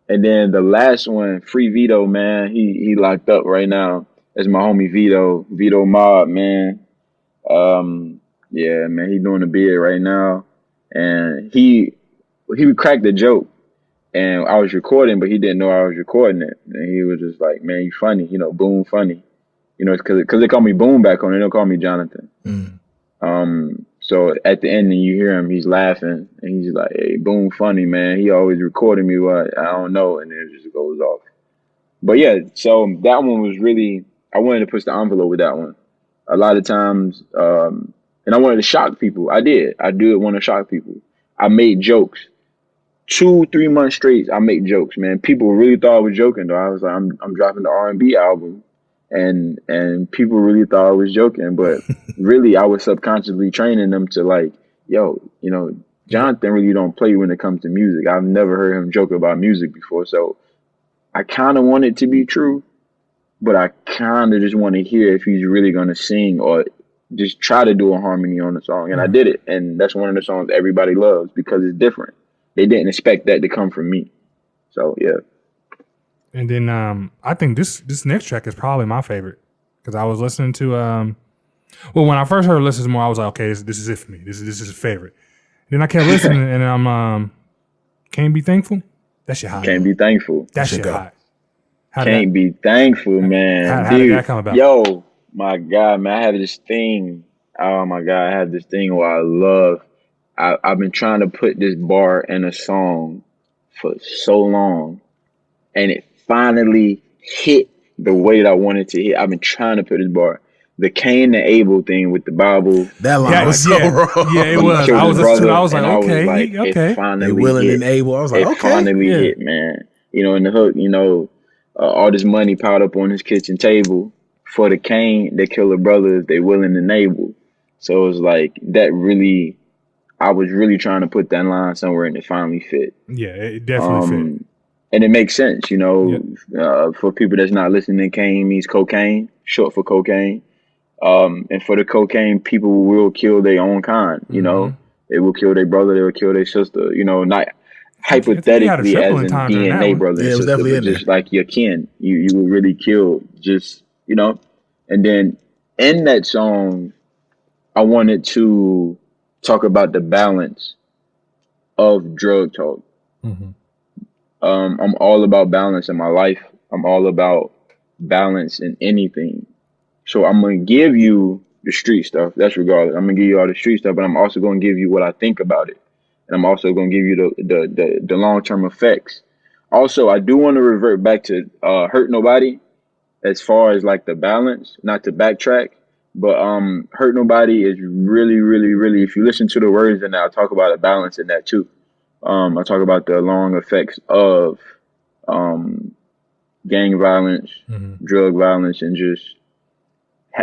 And then the last one, Free Vito, man, he locked up right now. That's my homie Vito Mob, man. Yeah, man, he doing a bid right now. And he cracked the joke, and I was recording, but he didn't know I was recording it. And he was just like, man, you funny, you know, Boom funny. You know, it's because they call me Boom back home. They don't call me Jonathan. So at the end, and you hear him, he's laughing, and he's like, "Hey, Boom, funny man. He always recording me, what I don't know," and then it just goes off. But yeah, so that one was really, I wanted to push the envelope with that one. A lot of times, and I wanted to shock people. I did want to shock people. I made jokes. 2-3 months straight, I make jokes, man. People really thought I was joking, though. I was like, I'm dropping the R&B album, and people really thought I was joking, but really, I was subconsciously training them to like, yo, you know, Jonathan really don't play when it comes to music. I've never heard him joke about music before, so I kind of want it to be true, but I kind of just want to hear if he's really going to sing or just try to do a harmony on the song. And I did it. And that's one of the songs everybody loves because it's different. They didn't expect that to come from me. So, yeah. And then I think this next track is probably my favorite because I was listening to, when I first heard Less Is More, I was like, okay, this is it for me. This is a favorite. Then I kept listening and I'm Cant Be Thankful. That shit hot. Can't Be Thankful. That shit hot. Can't Be Thankful, man. How did that come about? Yo, my God, man, I have this thing. Oh my God, I have this thing where I love. I've been trying to put this bar in a song for so long, and it finally hit the way that I wanted to hit. I've been trying to put this bar. The Cain and Abel thing with the Bible. That line was so wrong. Yeah, it was. I was listening to it. I was like, okay. It finally willing hit. and able. I was like, it finally hit, man. You know, in the hook, you know, all this money piled up on his kitchen table. For the Cain, they kill a brother if they willing and able. So it was like that really, I was really trying to put that line somewhere and it finally fit. Yeah, it definitely fit. And it makes sense, you know, for people that's not listening, Cain means cocaine, short for cocaine. And for the cocaine, people will kill their own kind, you know. They will kill their brother, they will kill their sister, you know, not hypothetically as in DNA brother and sister, but just like your kin. You will really kill just, you know. And then in that song, I wanted to talk about the balance of drug talk. I'm all about balance in my life. I'm all about balance in anything. So I'm going to give you the street stuff. That's regardless. I'm going to give you all the street stuff, but I'm also going to give you what I think about it. And I'm also going to give you the long-term effects. Also, I do want to revert back to Hurt Nobody as far as like the balance, not to backtrack, but Hurt Nobody is really, really, really, if you listen to the words in that, I'll talk about a balance in that too. I talk about the long effects of gang violence, drug violence, and just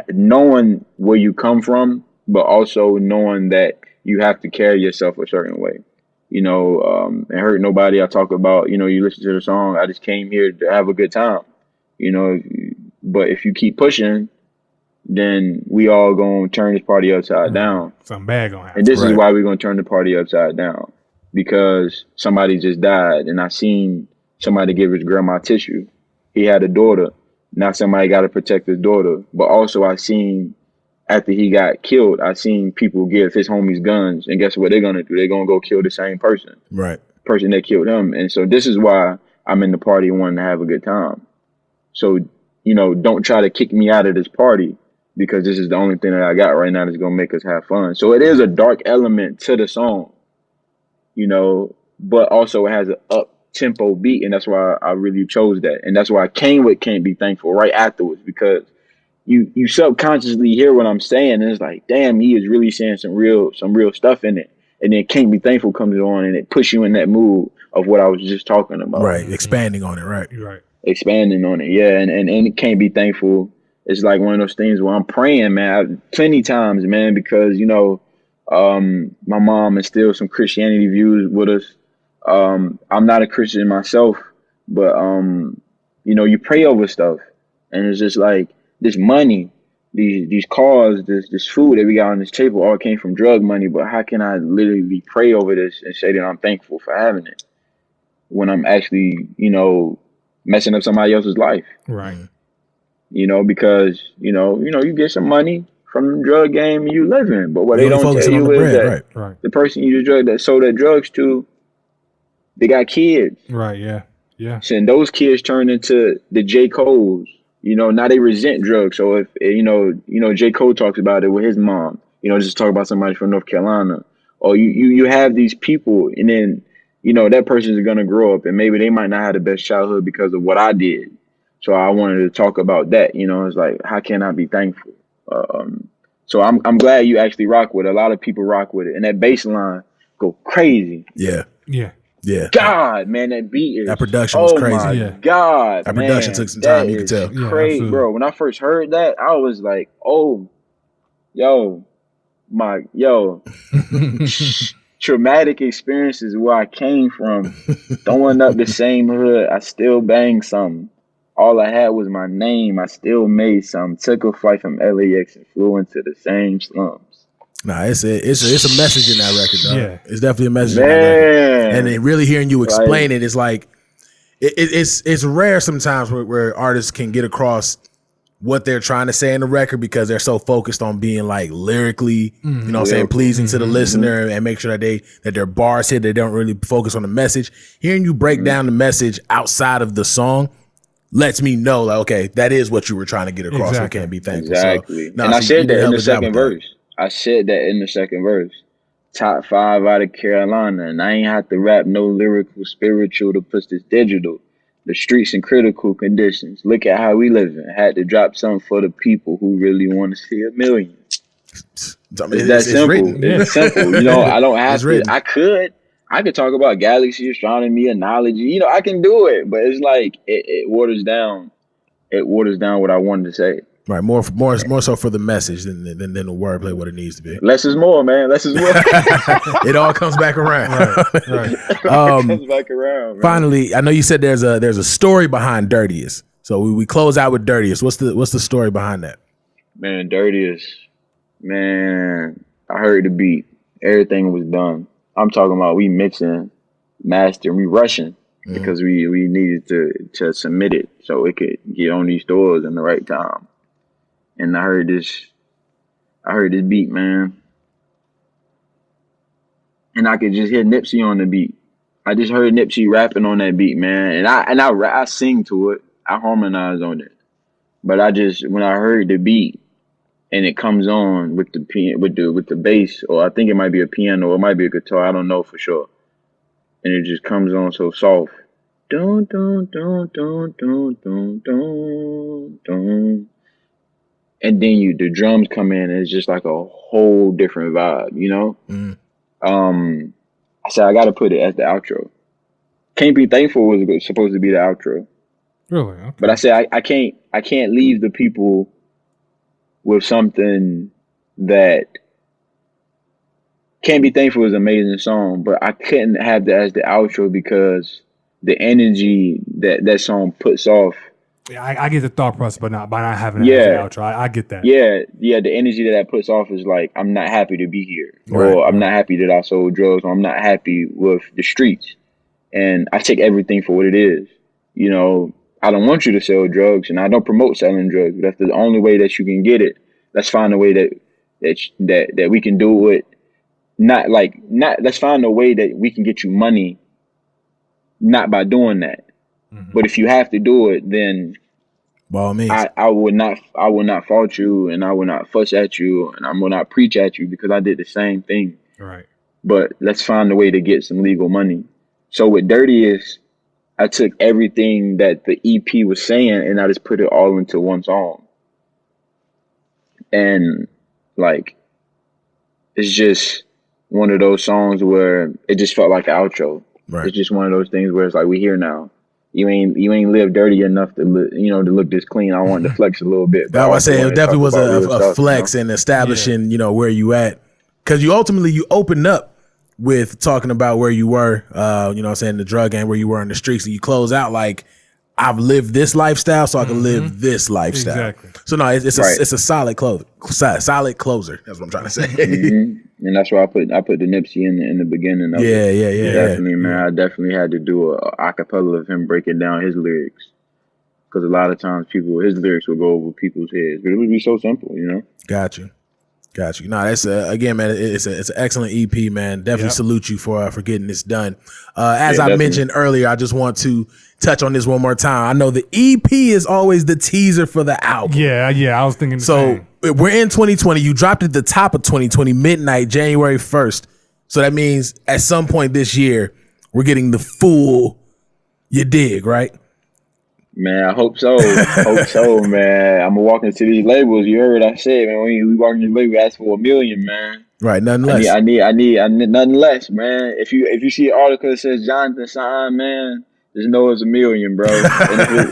knowing where you come from, but also knowing that you have to carry yourself a certain way. You know, and Hurt Nobody, I talk about, you know, you listen to the song, I just came here to have a good time, you know, but if you keep pushing, then we all gonna turn this party upside down. Something bad gonna happen. And this is why we're gonna turn the party upside down, because somebody just died, and I seen somebody give his grandma tissue. He had a daughter. Now somebody got to protect his daughter. But also I seen after he got killed, I seen people give his homies guns, and guess what they're gonna do? They're gonna go kill the same person, person that killed him. And so this is why I'm in the party wanting to have a good time. So, you know, don't try to kick me out of this party, because this is the only thing that I got right now that's gonna make us have fun. So it is a dark element to the song, you know, but also it has an up tempo beat, and that's why I really chose that. And that's why I came with Can't Be Thankful right afterwards, because you subconsciously hear what I'm saying, and it's like, damn, he is really saying some real stuff in it. And then Can't Be Thankful comes on, and it puts you in that mood of what I was just talking about. Right, expanding on it, right. Expanding on it, yeah. And Can't Be Thankful is like one of those things where I'm praying, man, plenty times, man, because, you know, my mom instilled some Christianity views with us. I'm not a Christian myself, but you know, you pray over stuff, and it's just like this money, these cars, this food that we got on this table all came from drug money. But how can I literally pray over this and say that I'm thankful for having it when I'm actually, you know, messing up somebody else's life? Right. You know, because you know, you get some money from the drug game and you live in, but what they don't tell you is that the person you just sold that drugs to, they got kids. Right, yeah. So, and those kids turn into the J. Cole's. You know, now they resent drugs. So if, you know, J. Cole talks about it with his mom. just talk about somebody from North Carolina. Or you have these people, and then, that person is going to grow up and maybe they might not have the best childhood because of what I did. So I wanted to talk about that. It's like, how can I be thankful? So I'm glad you actually rock with it. A lot of people rock with it. And that bass line go crazy. Yeah. God, man, that beat is. That production was crazy. My God, that man, production took some time. You could tell. Crazy, bro. When I first heard that, I was like, oh, yo. Traumatic experiences where I came from, throwing up the same hood. I still banged something. All I had was my name. I still made something. Took a flight from LAX and flew into the same slums. Nah, it's a message in that record, though. Yeah. It's definitely a message in that record. And then really hearing you explain it is like, it's rare sometimes where artists can get across what they're trying to say in the record because they're so focused on being like lyrically, pleasing to the listener and make sure that their bars hit. They don't really focus on the message. Hearing you break down the message outside of the song lets me know, like, okay, that is what you were trying to get across. Exactly. Can't be thankful. Exactly. So, and I said that in the second verse. Top 5 out of Carolina, and I ain't have to rap no lyrical spiritual to push this digital. The streets in critical conditions. Look at how we living. Had to drop something for the people who really want to see a million. It's that simple. It's simple. I don't have to. I could talk about galaxy astronomy, analogy. I can do it, but it's like it waters down. It waters down what I wanted to say. Right, more so for the message than the wordplay what it needs to be. Less is more, man. Less is more. It all comes back around. Right. It comes back around. Man. Finally, I know you said there's a story behind Dirtiest. So we close out with Dirtiest. What's the story behind that? Man, Dirtiest. Man, I heard the beat. Everything was done. I'm talking about we mixing, mastering, we rushing because we needed to submit it so it could get on these stores in the right time. And I heard this beat, man. And I could just hear Nipsey on the beat. I just heard Nipsey rapping on that beat, man. And I sing to it. I harmonize on it. But when I heard the beat and it comes on with the bass, or I think it might be a piano or it might be a guitar, I don't know for sure. And it just comes on so soft. Dun dun dun dun dun dun dun dun. And then the drums come in and it's just like a whole different vibe, I said I gotta put it as the outro. Cant Be Thankful was supposed to be the outro. Really? Okay. But I said I can't leave the people with something that Cant Be Thankful is an amazing song, but I couldn't have that as the outro because the energy that song puts off. Yeah, I get the thought process, but by not having it as an outro, I get that. Yeah, the energy that puts off is like, I'm not happy to be here, or I'm not happy that I sold drugs, or I'm not happy with the streets, and I take everything for what it is. I don't want you to sell drugs, and I don't promote selling drugs. But that's the only way that you can get it. Let's find a way that we can do it. Let's find a way that we can get you money, not by doing that. But if you have to do it, then by all means, I will not fault you, and I will not fuss at you, and I will not preach at you because I did the same thing. Right. But let's find a way to get some legal money. So with Dirtiest, I took everything that the EP was saying and I just put it all into one song. And like, it's just one of those songs where it just felt like an outro. Right. It's just one of those things where it's like, we here now. You ain't lived dirty enough to look this clean. I wanted to flex a little bit. That's why I say it definitely was a flex in establishing, where you at. Because you opened up with talking about where you were, the drug game, where you were in the streets, and you close out like, I've lived this lifestyle, so I can live this lifestyle. Exactly. So no, it's a solid closer. Solid closer. That's what I'm trying to say. And that's why I put the Nipsey in the beginning of it. Yeah. Definitely, man. I definitely had to do a acapella of him breaking down his lyrics, because a lot of times his lyrics would go over people's heads, but it would be so simple, Got you. Got you. No, that's again, man. It's an excellent EP, man. Definitely salute you for getting this done. As I mentioned earlier, I just want to touch on this one more time. I know the EP is always the teaser for the album. Yeah. I was thinking the same. We're in 2020. You dropped at the top of 2020, midnight, January 1st. So that means at some point this year, we're getting the full. You dig, right? Man, I hope so. Hope so, man. I'm gonna walk into these labels. You heard what I said, man. When we walk into the label, we ask for $1 million, man. Right, nothing less. I need nothing less, man. If you see an article that says Jonathan signed, man, just know it's $1 million, bro. And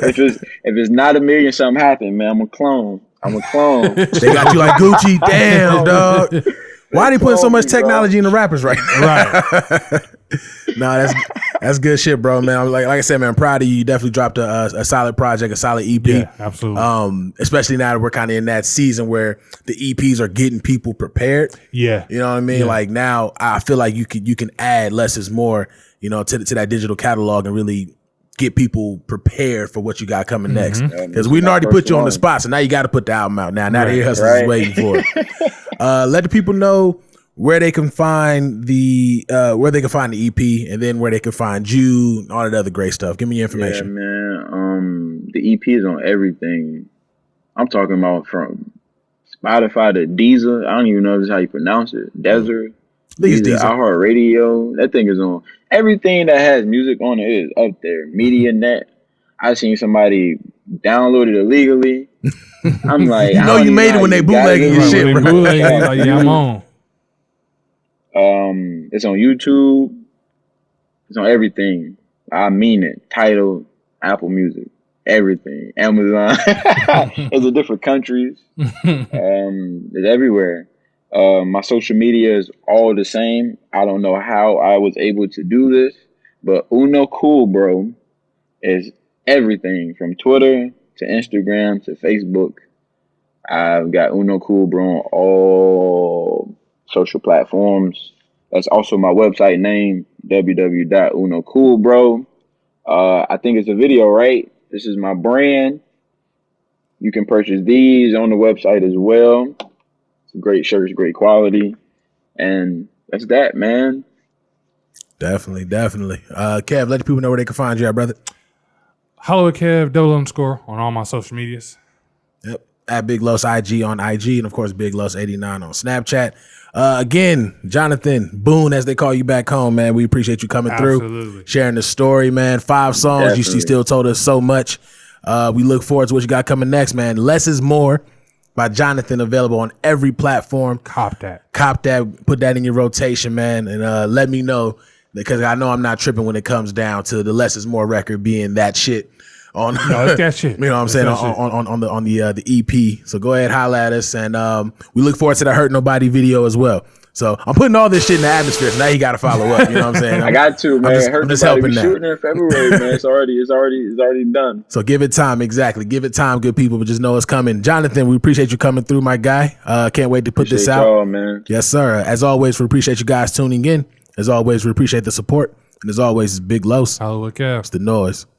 if it's not $1 million, something happened, man. I'm a clone. They got you like Gucci. Damn, dog. Why are they putting so much technology in the rappers right now? Right. No, that's good shit, bro, man. Like I said, man, I'm proud of you. You definitely dropped a solid project, a solid EP. Yeah, absolutely. Especially now that we're kind of in that season where the EPs are getting people prepared. Yeah. You know what I mean? Yeah. Like now I feel like you can add less is more, you know, to that digital catalog and really get people prepared for what you got coming next. Because we already put you on the spot, so now you got to put the album out. Now the ear hustlers is waiting for it. Let the people know where they can find the EP, and then where they can find you, and all that other great stuff. Give me your information. Yeah, man. The EP is on everything. I'm talking about from Spotify to Deezer. I don't even know if this is how you pronounce it. Desert. Deezer. iHeartRadio. That thing is on everything that has music on it is up there. MediaNet. I seen somebody download it illegally. I'm like, you know, you made it when they bootlegging your shit, bro. Like, yeah, I'm on. It's on YouTube. It's on everything. I mean it. Tidal, Apple Music, everything. Amazon. It's in different countries. It's everywhere. My social media is all the same. I don't know how I was able to do this, but Uno Cool Bro is everything from Twitter to Instagram to Facebook. I've got Uno Cool Bro on all social platforms. That's also my website name, www.unocoolbro. I think it's a video, right? This is my brand. You can purchase these on the website as well. Great shirts, great quality. And that's that, man. Definitely. Kev, let the people know where they can find you at, brother. Hollow at Kev, __ on all my social medias. Yep. At Big Los IG on IG, and of course Big Los 89 on Snapchat. Again, Jonathan Boone, as they call you back home, man. We appreciate you coming through, sharing the story, man. 5 songs. You still told us so much. We look forward to what you got coming next, man. Less is More by Jonathan, available on every platform. Cop that. Put that in your rotation, man, and let me know, because I know I'm not tripping when it comes down to the Less is More record being that shit. No, it's that shit. You know what I'm saying? On the EP. So go ahead, holla at us, and we look forward to the Hurt Nobody video as well. So I'm putting all this shit in the atmosphere. So now you got to follow up. You know what I'm saying? I got to, man. I'm just helping now. Shooting in February, man. It's already done. So give it time. Exactly. Give it time, good people. But just know it's coming. Jonathan, we appreciate you coming through, my guy. Can't wait to put this out. Y'all, man. Yes, sir. As always, we appreciate you guys tuning in. As always, we appreciate the support. And as always, it's Big Los. Hollywood Kev. It's the Noize.